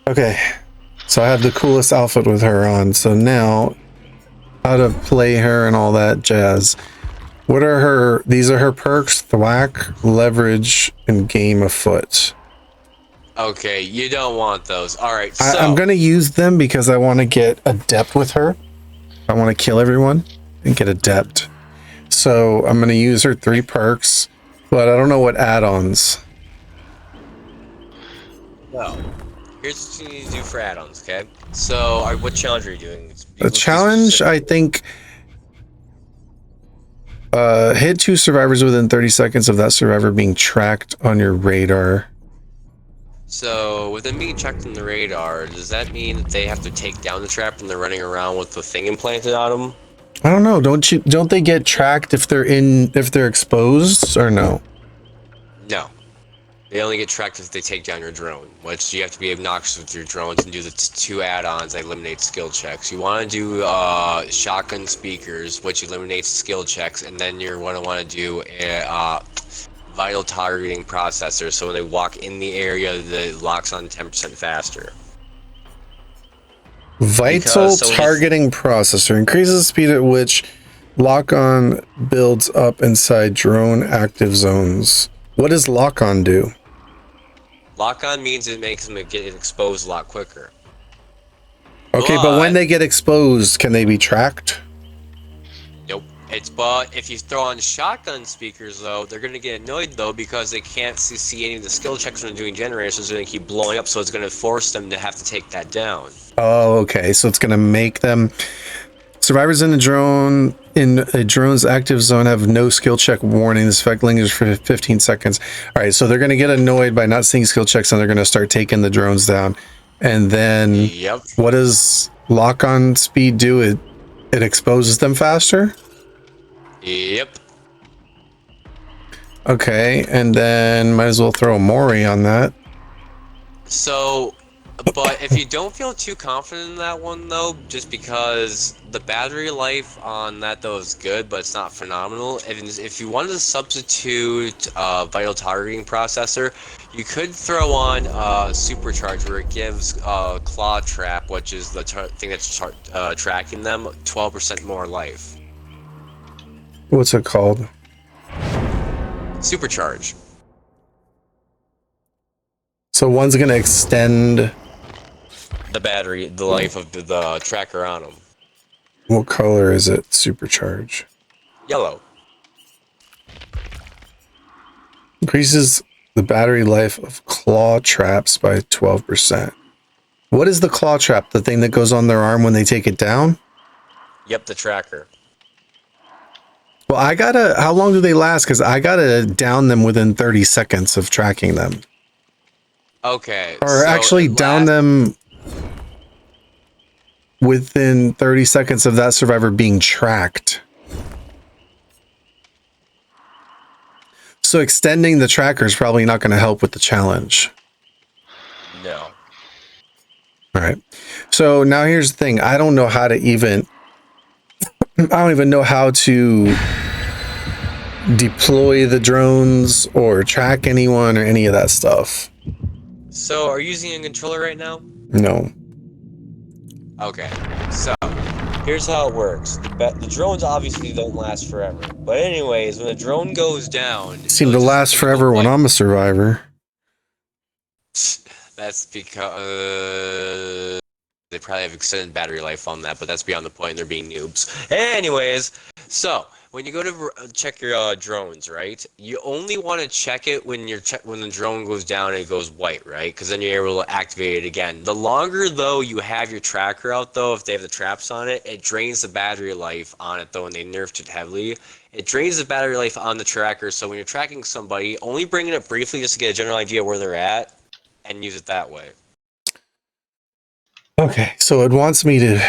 Okay, so I have the coolest outfit with her on. So now, how to play her and all that jazz. What are her? These are her perks: thwack, leverage, and game afoot. Okay, you don't want those. All right, I'm so gonna use them because I want to get adept with her. I want to kill everyone and get adept. So I'm gonna use her 3 perks, but I don't know what add-ons. no. Here's what you need to do for add-ons. Okay. So, what challenge are you doing? The Let's be challenge, specific. I think, hit 2 survivors within 30 seconds of that survivor being tracked on your radar. So, with them being checked on the radar, does that mean that they have to take down the trap and they're running around with the thing implanted on them? I don't know. Don't they get tracked if they're exposed or no? No. They only get tracked if they take down your drone, which you have to be obnoxious with your drones and do the 2 add-ons that eliminate skill checks. You want to do shotgun speakers, which eliminates skill checks, and then you're going to want to do a vital targeting processor, so when they walk in the area, it locks on 10% faster. Vital targeting processor increases the speed at which lock-on builds up inside drone active zones. What does lock-on do? Lock-on means it makes them get exposed a lot quicker. Okay, but when they get exposed, can they be tracked? Nope. But if you throw on shotgun speakers though, they're gonna get annoyed though because they can't see any of the skill checks when they're doing generators, so it's gonna keep blowing up, so it's gonna force them to have to take that down. Oh, okay. So it's gonna make them survivors in a drone's active zone have no skill check warning. This effect lingers for 15 seconds. All right, so they're gonna get annoyed by not seeing skill checks, and they're gonna start taking the drones down. And then, yep. What does lock-on speed do? It exposes them faster? Yep. Okay, and then might as well throw a Mori on that. So, but if you don't feel too confident in that one though, just because the battery life on that though is good, but it's not phenomenal. If you wanted to substitute vital targeting processor, you could throw on supercharge, where it gives claw trap, which is the thing that's tracking them, 12% more life. What's it called? Supercharge. So one's gonna extend The life of the tracker on them. What color is it? Supercharge. Yellow. Increases the battery life of claw traps by 12%. What is the claw trap? The thing that goes on their arm when they take it down? Yep, the tracker. Well, how long do they last? Because I gotta down them within 30 seconds of tracking them. Okay. Or so actually down them within 30 seconds of that survivor being tracked. So extending the tracker is probably not going to help with the challenge. No. All right. So now here's the thing. I don't know how to even... I don't even know how to deploy the drones or track anyone or any of that stuff. So, are you using a controller right now? No. Okay. So, here's how it works. The drones obviously don't last forever. But anyways, when a drone goes down... Seem to last forever when I'm a survivor. That's because... they probably have extended battery life on that, but that's beyond the point. They're being noobs. Anyways, so when you go to check your drones, right? You only want to check it when when the drone goes down and it goes white, right? Because then you're able to activate it again. The longer though you have your tracker out, though, if they have the traps on it, it drains the battery life on it though, and they nerfed it heavily. It drains the battery life on the tracker, so when you're tracking somebody, only bring it up briefly just to get a general idea where they're at, and use it that way. Okay, so it wants me to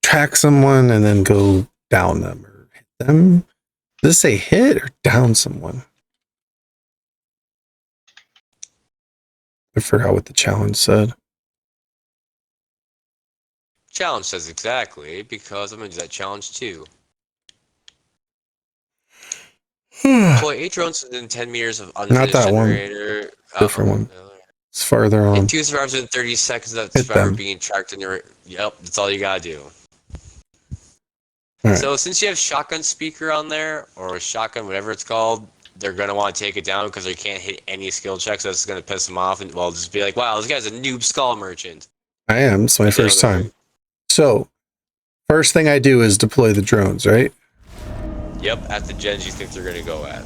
track someone and then go down them or hit them. Does it say hit or down someone? I forgot what the challenge said. Challenge says exactly, because I'm going to do that challenge too. Deploy 8 drones within 10 meters of unfinished Not that generator. one. Different one. It's farther Hit on. 2 survivors in 30 seconds. That Hit survivor them. being tracked in your. Yep, that's all you gotta do. All right. So since you have shotgun speaker on there, or shotgun, whatever it's called, they're gonna want to take it down because they can't hit any skill checks. That's gonna piss them off, and well, just be like, "Wow, this guy's a noob skull merchant." I am. It's my But first time. So, first thing I do is deploy the drones, right? Yep, at the gens you think they're gonna go at.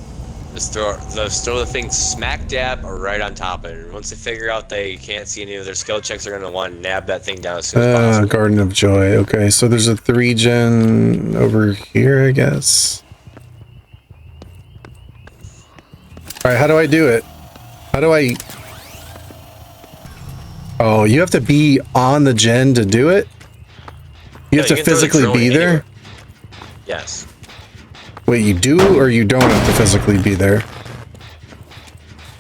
Just throw the thing smack dab or right on top of it. And once they figure out they can't see any of their skill checks, they're gonna want to nab that thing down as soon as possible. Garden of Joy. Okay, so there's a 3-gen over here, I guess. All right, how do I do it? How do I... Oh, you have to be on the gen to do it? You have to can throw the physically drone be there? anywhere. Yes. Wait, you do or you don't have to physically be there?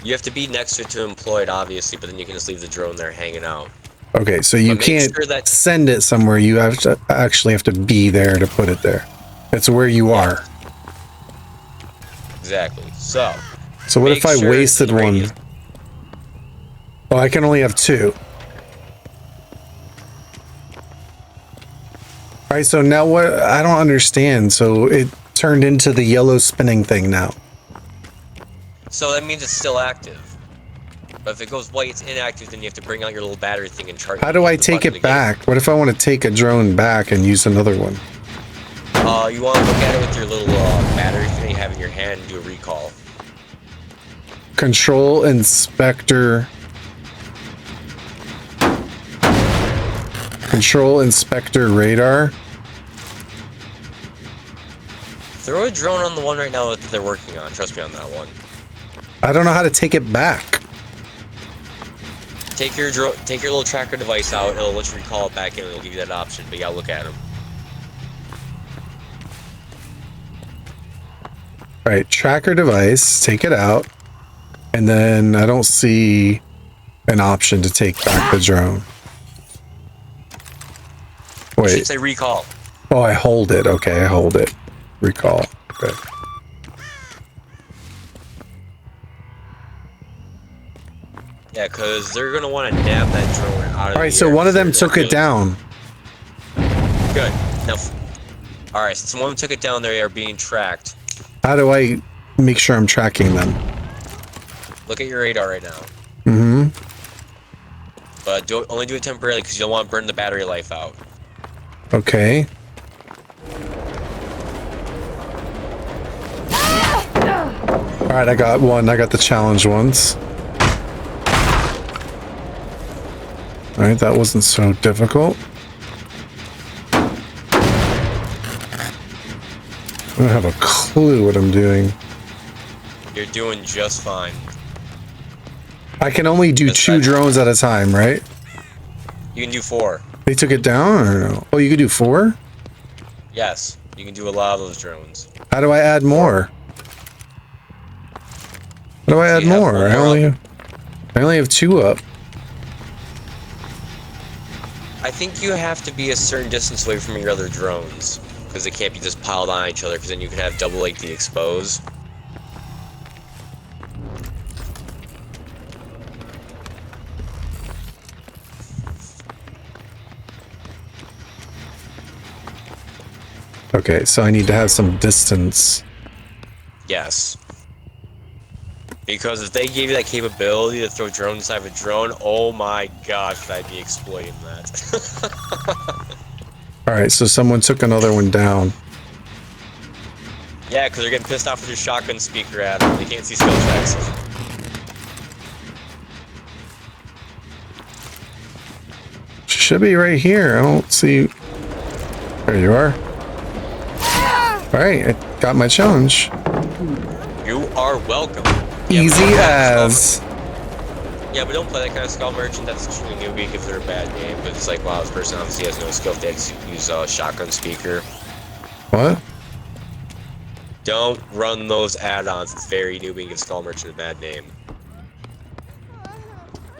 You have to be next to it to employ it, obviously, but then you can just leave the drone there hanging out. Okay, so you But make can't sure that- send it somewhere. You have to actually have to be there to put it there. It's where you are. Exactly. So So what make if I sure wasted the one? radius- Oh, I can only have 2. All right, so now what? I don't understand. So it turned into the yellow spinning thing now. So that means it's still active. But if it goes white, it's inactive, then you have to bring out your little battery thing and charge it. How do I take it back? What if I want to take a drone back and use another one? You want to look at it with your little battery thing you have in your hand and do a recall. Control inspector. Control inspector radar. Throw a drone on the one right now that they're working on. Trust me on that one. I don't know how to take it back. Take your little tracker device out. It'll let you recall it back in. It'll give you that option, but you gotta look at them. All right, tracker device. Take it out, and then I don't see an option to take back the drone. It should Wait. say recall. Oh, I hold it. Okay, I hold it. Recall. Okay. Yeah, because they're gonna want to nab that drone out of All right, the so air one of them because they're took it down. Good. Now, all right. Since one of them took it down, they are being tracked. How do I make sure I'm tracking them? Look at your radar right now. Mm-hmm. But only do it temporarily because you don't want to burn the battery life out. Okay. All right, I got one. I got the challenge ones. All right, that wasn't so difficult. I don't have a clue what I'm doing. You're doing just fine. I can only do That's 2 fine. drones at a time, right? You can do 4. They took it down or no? Oh, you could do 4? Yes, you can do a lot of those drones. How do I add more? How do I add you have more? one I more only have 2 up. I think you have to be a certain distance away from your other drones because they can't be just piled on each other because then you could have double like the expose. Okay, so I need to have some distance. Yes. Because if they gave you that capability to throw drones inside of a drone, oh my gosh, I'd be exploiting that. All right, so someone took another one down. Yeah, because they're getting pissed off with your shotgun speaker at them. They can't see skill checks. Should be right here. I don't see. There you are. All right, I got my challenge. You are welcome. Easy as. Yeah, but don't play that kind of skull merchant. That's extremely newbie if they're a bad game. But it's like, wow, this person obviously has no skill if they use a shotgun speaker. What? Don't run those add-ons. It's very newbie and gives skull merchant a bad name.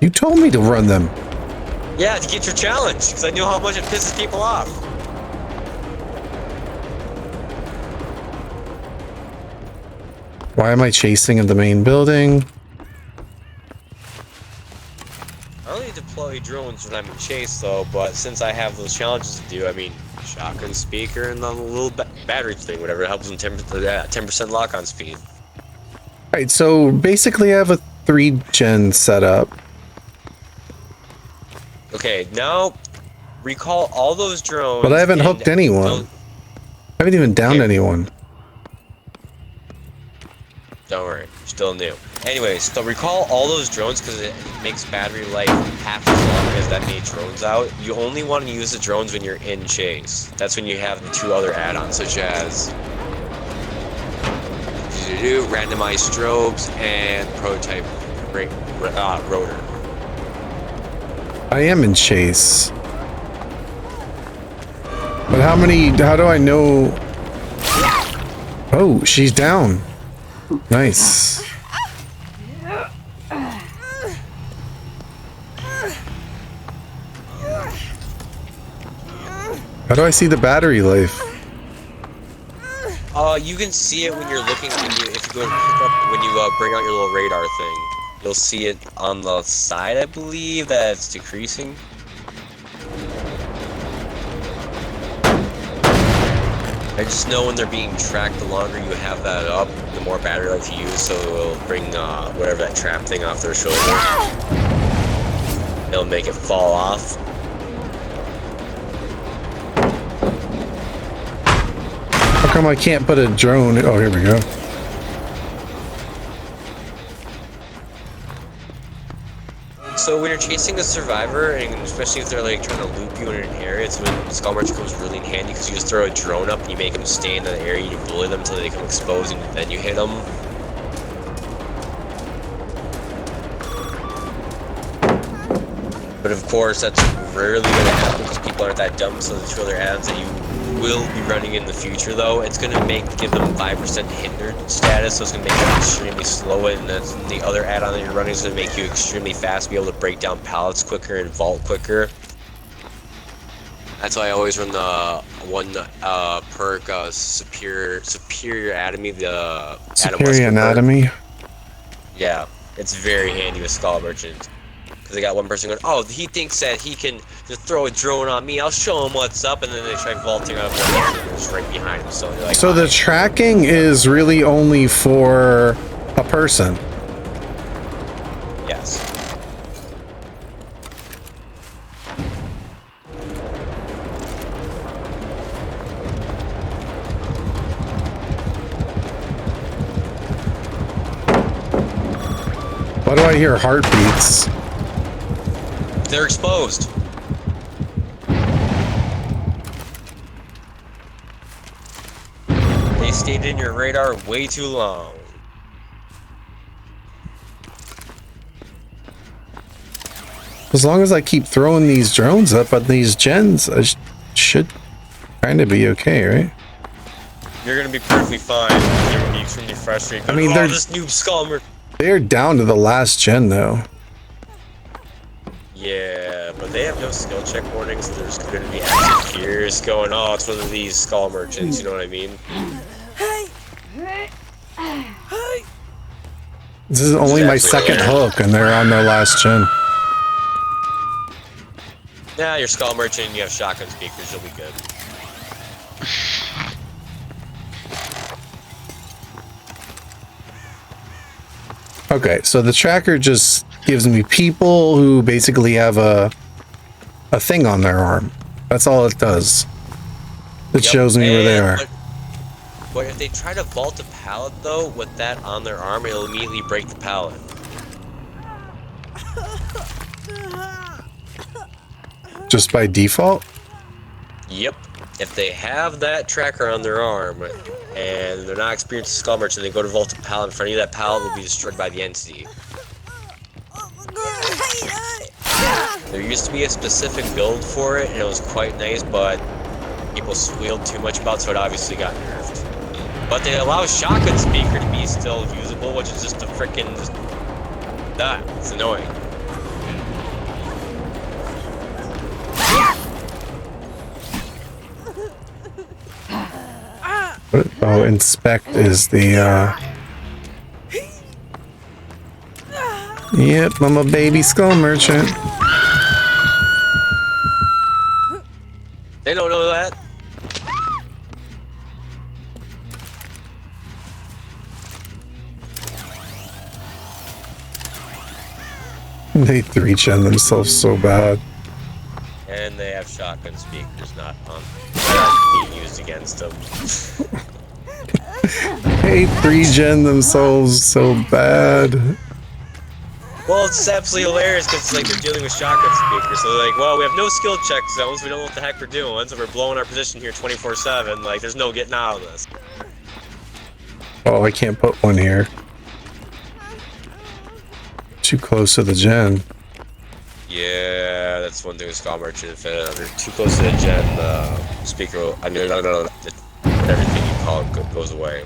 You told me to run them. Yeah, to get your challenge, because I knew how much it pisses people off. Why am I chasing in the main building? quality drones when I'm in chase though, but since I have those challenges to do, I mean, shotgun speaker and the little battery thing, whatever helps them 10% lock on speed. All right, so basically I have a 3-gen setup. Okay, now recall all those drones. But I haven't hooked anyone. I haven't even downed anyone. Don't worry, still new. Anyways, so recall all those drones because it makes battery life half as long as that many drones out. You only want to use the drones when you're in chase. That's when you have the 2 other add-ons, such as randomized strobes and prototype rotor. I am in chase. But how do I know? Oh, she's down. Nice. How do I see the battery life? You can see it when you're looking, if you go to pick up, when you bring out your little radar thing. You'll see it on the side, I believe, that it's decreasing. I just know when they're being tracked, the longer you have that up, the more battery life you use, so it'll bring whatever that trap thing off their shoulder. It'll make it fall off. How come I can't put a drone? Oh, here we go. So when you're chasing a survivor, and especially if they're like trying to loop you in an area, it's when Skull Merchant comes really in handy because you just throw a drone up and you make them stay in the area, you bully them until they become exposed, and then you hit them. But of course, that's rarely going to happen because people aren't that dumb, so the 2 other add-ons that you will be running in the future, though, it's going to give them 5% hindered status, so it's going to make them extremely slow, and the other add-on that you're running is going to make you extremely fast, be able to break down pallets quicker and vault quicker. That's why I always run the one perk, Superior Anatomy, the Superior Anatomy? Yeah, it's very handy with Skull Merchant. Because they got one person going, oh, he thinks that he can just throw a drone on me, I'll show him what's up, and then they try vaulting up and just right behind him. So, like, so the tracking is really only for a person? Yes. Why do I hear heartbeats? They're exposed. They stayed in your radar way too long. As long as I keep throwing these drones up on these gens, I should kind of be okay, right? You're gonna be perfectly fine. You're gonna be extremely frustrated. I mean, oh, this noob Skull. They're down to the last gen, though. Yeah, but they have no skill check warnings. So there's going to be active fears going, oh, it's one of these Skull Merchants, you know what I mean? This is only my second hook, and they're on their last gen. Yeah, you're Skull Merchant, and you have shotgun speakers, you'll be good. Okay, so the tracker just gives me people who basically have a thing on their arm. That's all it does. It shows me where they are. But if they try to vault a pallet, though, with that on their arm, it'll immediately break the pallet. Just by default? Yep. If they have that tracker on their arm, and they're not experienced Skull Merchant, and they go to vault a pallet in front of you, that pallet will be destroyed by the entity. There used to be a specific build for it, and it was quite nice, but people squealed too much about it, so it obviously got nerfed. But they allow shotgun speaker to be still usable, which is just a freaking it's annoying. Oh, inspect is the Yep, I'm a baby Skull Merchant. They don't know that. They 3-gen themselves so bad. And they have shotgun speakers, not being used against them. They 3-gen themselves so bad. Well, it's absolutely hilarious because like they're dealing with shotgun speakers. So they're like, well, we have no skill check zones. We don't know what the heck we're doing. So we're blowing our position here 24/7. Like, there's no getting out of this. Oh, I can't put one here. Too close to the gen. Yeah, that's one thing with Scott Merchant. If they're too close to the gen, the speaker, I mean, no, everything you call it goes away.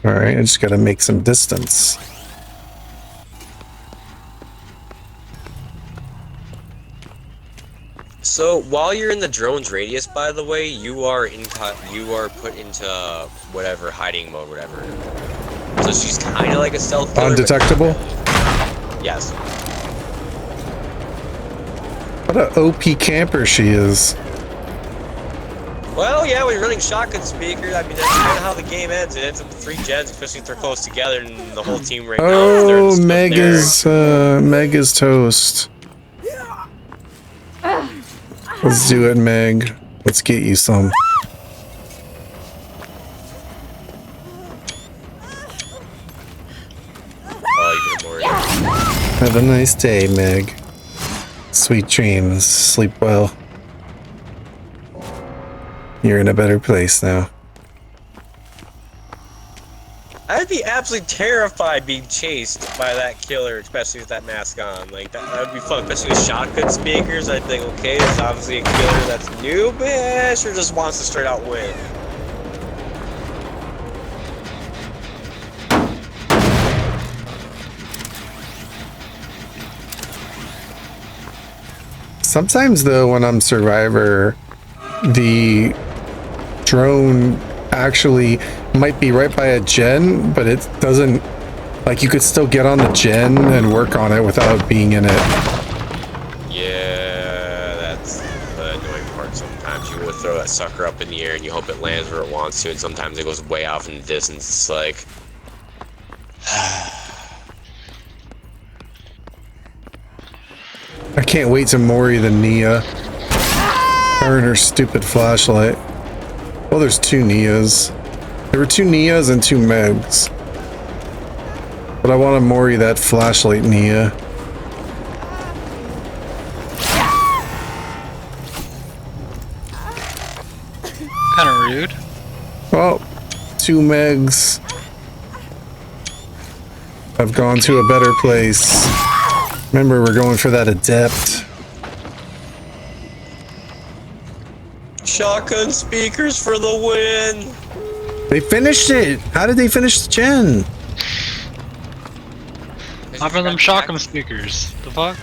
Alright, I just gotta make some distance. So while you're in the drone's radius, by the way, you are put into whatever hiding mode, whatever. So she's kind of like a stealth killer. Undetectable? Yes. What a OP camper she is. Well, yeah, when you're running shotgun speakers, I mean, that's kind of how the game ends. It ends up with 3 gens, especially if they're close together, and the whole team right now. Oh, Meg is toast. Let's do it, Meg. Let's get you some. Oh, you can Have a nice day, Meg. Sweet dreams. Sleep well. You're in a better place now. I'd be absolutely terrified being chased by that killer, especially with that mask on. Like, that would be fun, especially with shotgun speakers. I'd think, okay, it's obviously a killer that's noobish or just wants to straight out win. Sometimes, though, when I'm Survivor, the drone actually might be right by a gen, but it doesn't, like, you could still get on the gen and work on it without being in it. Yeah, that's the annoying part. Sometimes you will throw that sucker up in the air and you hope it lands where it wants to, and sometimes it goes way off in the distance. It's like... I can't wait to Mori the Nia. Her and her stupid flashlight. Well, there's 2 Nias. There were 2 Nias and 2 Megs. But I want to Mori that flashlight Nia. Kind of rude. Well, 2 Megs. I've gone to a better place. Remember, we're going for that adept. Shotgun speakers for the win! They finished it! How did they finish the gen? How about them shotgun speakers? The fuck?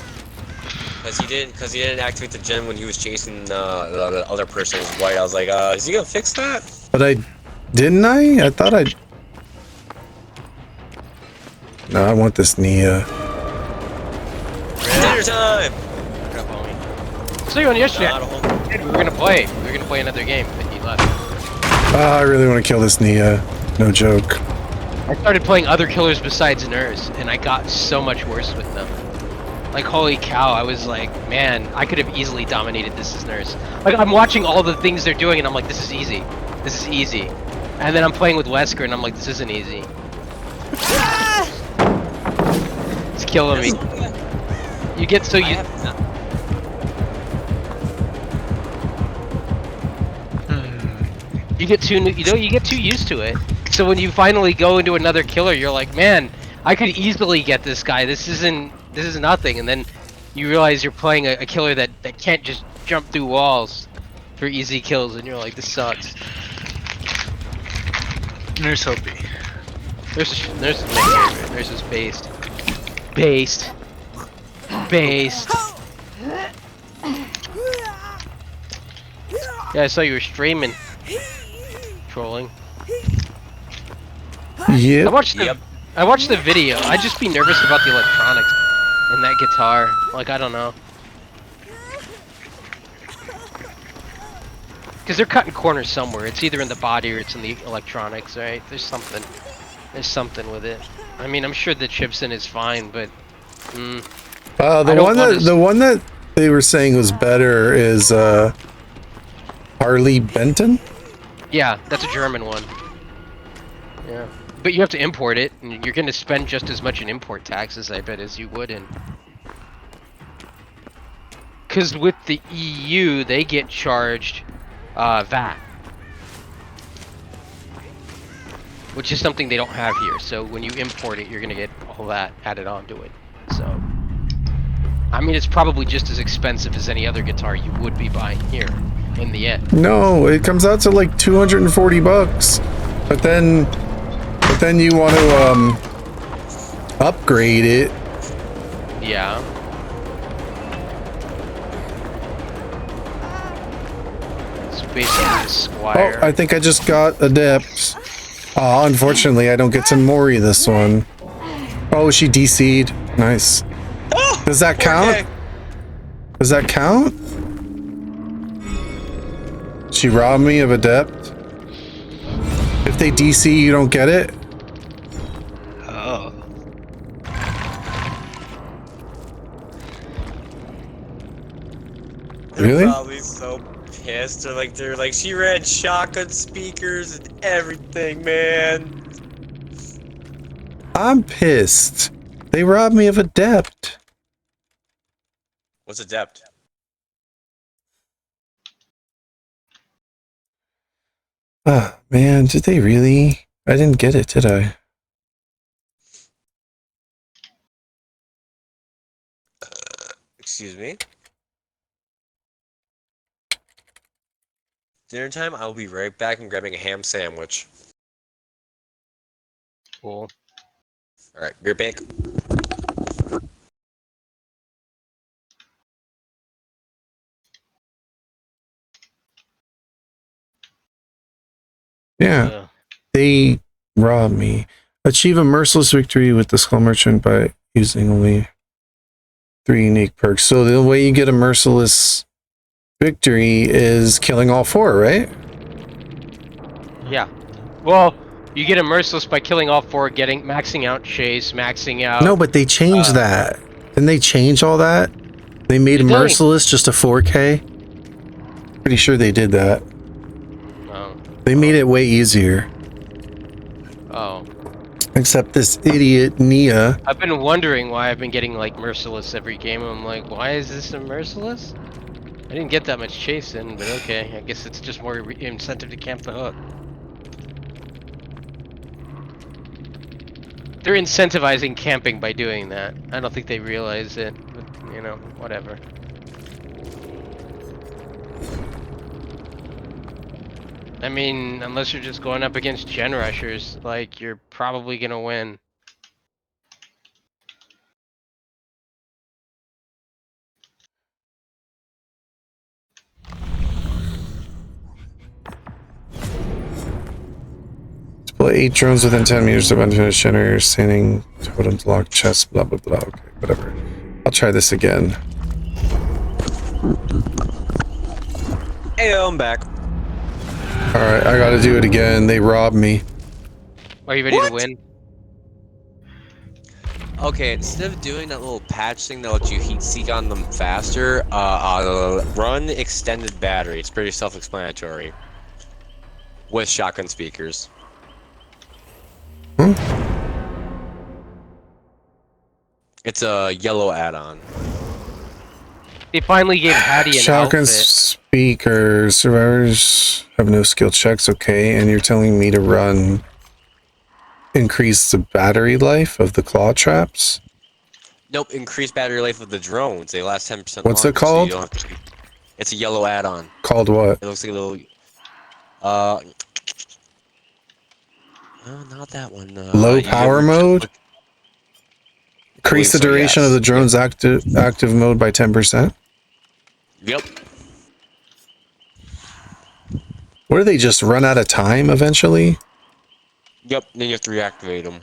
Because he didn't activate the gen when he was chasing the other person who was white. I was like, is he gonna fix that? But didn't I? I thought I... No, I want this Nia. Dinner time! So you on yesterday, we were gonna play. We were gonna play another game, but he left. I really want to kill this Nia. No joke. I started playing other killers besides Nurse, and I got so much worse with them. Like, holy cow, I was like, man, I could have easily dominated this as Nurse. Like, I'm watching all the things they're doing, and I'm like, this is easy. This is easy. And then I'm playing with Wesker, and I'm like, this isn't easy. It's killing me. You get so you... You get too, you get too used to it. So when you finally go into another killer, you're like, man, I could easily get this guy. This is nothing. And then you realize you're playing a killer that can't just jump through walls for easy kills, and you're like, this sucks. Nurse Hopi. Nurse is my favorite. Nurse is based. Based. Yeah, I saw you were streaming. Trolling. Yep. I watched the, Yep. I watched the video. I'd just be nervous about the electronics in that guitar. Like, I don't know. Because they're cutting corners somewhere. It's either in the body or it's in the electronics, right? There's something. There's something with it. I mean, I'm sure the chips in is fine, but... the one that they were saying was better is Harley Benton? Yeah, that's a German one. Yeah. But you have to import it, and you're going to spend just as much in import taxes, I bet, as you would in... Because with the EU, they get charged VAT. Which is something they don't have here. So when you import it, you're going to get all that added onto it. So... I mean, it's probably just as expensive as any other guitar you would be buying here, in the end. No, it comes out to like 240 bucks. But then you want to upgrade it. Yeah. It's basically a Squire. Oh, I think I just got Adept. Oh, unfortunately, I don't get to Mori this one. Oh, she DC'd. Nice. Does that count? Does that count? She robbed me of Adept. If they DC, you don't get it? Oh. Really? They're probably so pissed. They're like, she read shotgun speakers and everything, man. I'm pissed. They robbed me of Adept. What's Adept? Ah, man, did they really? I didn't get it, did I? Excuse me? Dinner time, I'll be right back and grabbing a ham sandwich. Cool. Alright, be right back. Yeah, they robbed me. Achieve a merciless victory with the Skull Merchant by using only 3 unique perks. So the way you get a merciless victory is killing all 4, right? Yeah. Well, you get a merciless by killing all 4, maxing out Chase, maxing out... No, but they changed that. Didn't they change all that? They made merciless just a 4K? Pretty sure they did that. Oh. They made it way easier. Oh. Except this idiot Nia. I've been wondering why I've been getting like merciless every game. I'm like, why is this a merciless? I didn't get that much chase in, but okay. I guess it's just more incentive to camp the hook. They're incentivizing camping by doing that. I don't think they realize it, but, you know, whatever. I mean, unless you're just going up against gen rushers, like, you're probably gonna win. Split 8 drones within 10 meters of unfinished generators, standing totems, lock chests, blah blah blah. Okay, whatever. I'll try this again. Hey, I'm back. Alright, I gotta do it again. They robbed me. Are you ready to win? Okay, instead of doing that little patch thing that lets you heat seek on them faster, run extended battery. It's pretty self-explanatory. With shotgun speakers. Hmm? It's a yellow add-on. They finally gave Hattie an Shotgun outfit. speakers. Survivors have no skill checks, okay, and you're telling me to run increase the battery life of the claw traps? Nope, increase battery life of the drones. They last 10% What's longer, it called? So you don't have to... It's a yellow add-on. Called what? It looks like a little... No, not that one. Low power mode? Increase the duration of the drone's active mode by 10%? Yep. What do they just run out of time eventually? Yep, then you have to reactivate them.